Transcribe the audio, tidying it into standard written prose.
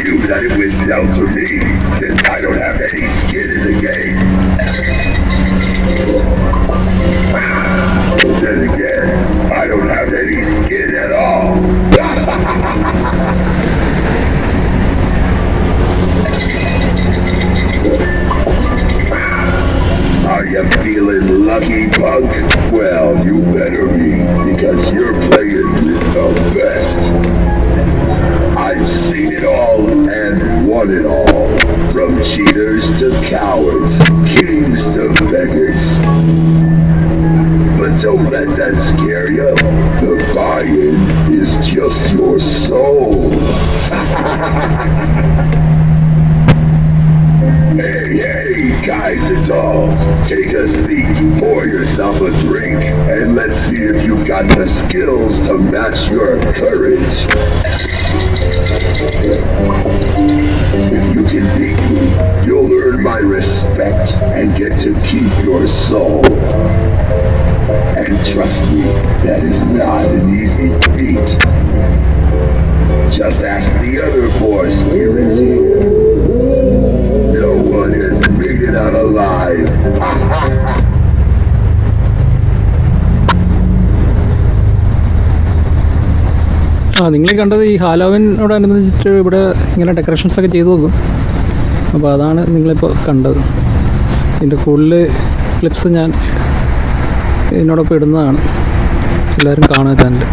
you that it was down to me, since I don't have any skin in the game. Then again, I don't have any skin at all. Are you feeling lucky, punk? Well, you better be, because you're playing with the best. I've seen it all and won it all. From cheaters to cowards, kings to beggars. But don't let that scare you. The buy-in is just your soul. Hey, guys and dolls, take a seat, pour yourself a drink, and let's see if you've got the skills to match your courage. If you can beat me, you'll earn my respect and get to keep your soul. And trust me, that is not an easy feat. Just ask the other four spirits here. No one has made it out alive. നിങ്ങൾ കണ്ടത് ഈ ഹാലോവിനോടനുബന്ധിച്ചിട്ട് ഇവിടെ ഇങ്ങനെ decorations ഒക്കെ ചെയ്തു നോക്കും. അപ്പോൾ അതാണ് നിങ്ങളിപ്പോൾ കണ്ടത്. ഇതിൻ്റെ കൂടുതൽ ക്ലിപ്സ് ഞാൻ ഇതിനോടൊപ്പം ഇടുന്നതാണ്. എല്ലാവരും കാണുക ചാനൽ.